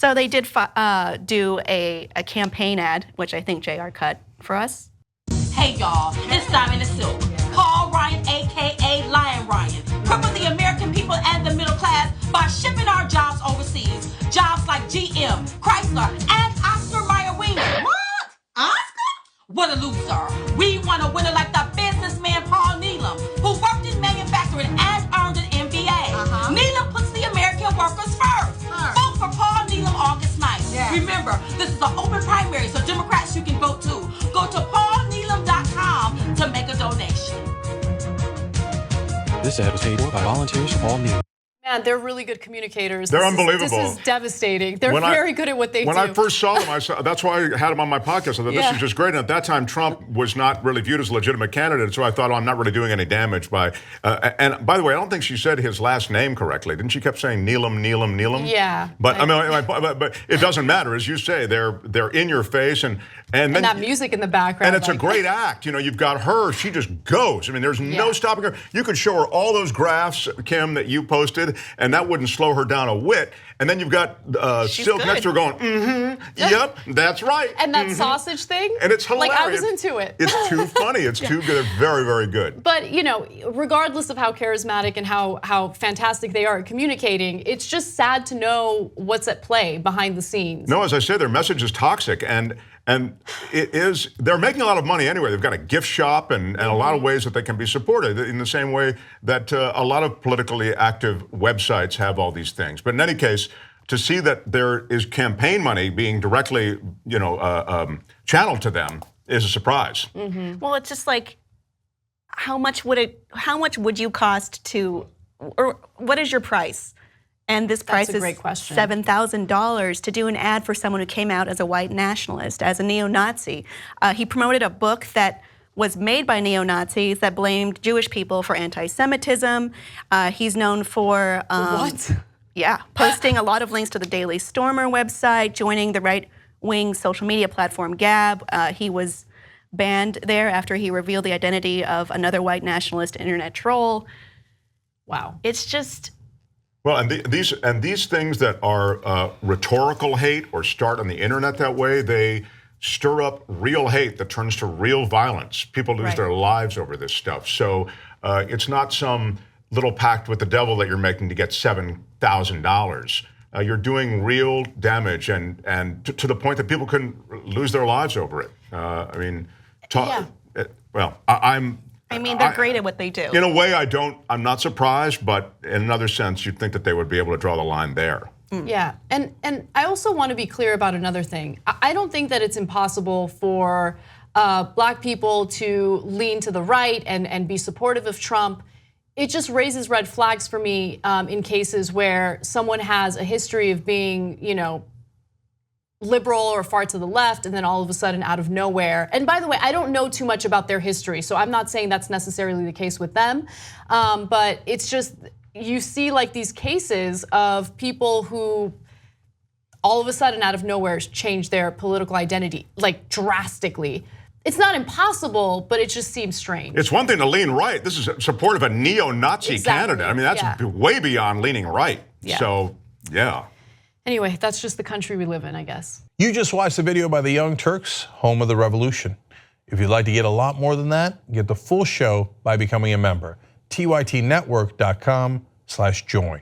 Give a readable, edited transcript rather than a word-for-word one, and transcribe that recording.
So they did do a campaign ad, which I think JR cut for us. Hey y'all, it's Diamond the Silk. Paul Ryan, aka Lion Ryan, cripple the American people and the middle class by shipping our jobs overseas. Jobs like GM, Chrysler, and Oscar Meyer Winger. What? Oscar? What a loser. We want a winner like the businessman Paul Nehlen, who worked in manufacturing and earned an MBA. Nehlen puts the American workers first. Vote for Paul Nehlen August 9th. Yeah. Remember, this is an open primary, so Democrats you can vote too. Go to paulnehlen.com to make a donation. This ad was paid for by volunteers for Paul Nehlen. Man, they're really good communicators. They're unbelievable. This is devastating. They're very good at what they do. When I first saw them, that's why I had them on my podcast. I thought this is just great. And at that time, Trump was not really viewed as a legitimate candidate, so I thought, I'm not really doing any damage by. And by the way, I don't think she said his last name correctly. Didn't she kept saying Nehlen? Yeah. But but it doesn't matter, as you say. They're in your face, and then that music in the background. And it's a great act. You've got her. She just goes. I mean, there's no stopping her. You could show her all those graphs, Kim, that you posted, and that wouldn't slow her down a whit. And then you've got Silk next to her going, yep, that's right. And that sausage thing. And it's hilarious. Like, I was into it. It's too funny. It's too good. They're very, very good. But, regardless of how charismatic and how fantastic they are at communicating, it's just sad to know what's at play behind the scenes. No, as I say, their message is toxic. And they're making a lot of money anyway. They've got a gift shop and a lot of ways that they can be supported in the same way that a lot of politically active websites have all these things. But in any case, to see that there is campaign money being directly, channeled to them is a surprise. Well, it's just like, how much would you cost to, or what is your price? And this price is $7,000 to do an ad for someone who came out as a white nationalist, as a neo-Nazi. He promoted a book that was made by neo-Nazis that blamed Jewish people for anti-Semitism. He's known for posting a lot of links to the Daily Stormer website, joining the right-wing social media platform Gab. He was banned there after he revealed the identity of another white nationalist internet troll. Wow. It's just... Well, and these things that are rhetorical hate or start on the internet that way, they stir up real hate that turns to real violence. People lose their lives over this stuff. So it's not some little pact with the devil that you're making to get $7,000. You're doing real damage, and to the point that people can lose their lives over it. They're great at what they do. In a way, I'm not surprised, but in another sense, you'd think that they would be able to draw the line there. Yeah, and I also want to be clear about another thing. I don't think that it's impossible for black people to lean to the right and be supportive of Trump. It just raises red flags for me in cases where someone has a history of being, liberal or far to the left, and then all of a sudden out of nowhere. And by the way, I don't know too much about their history, so I'm not saying that's necessarily the case with them. But it's just, you see like these cases of people who all of a sudden out of nowhere change their political identity, like drastically. It's not impossible, but it just seems strange. It's one thing to lean right. This is support of a neo-Nazi candidate. I mean, that's way beyond leaning right. So, yeah. Anyway, that's just the country we live in, I guess. You just watched the video by the Young Turks, home of the revolution. If you'd like to get a lot more than that, get the full show by becoming a member. tytnetwork.com/join.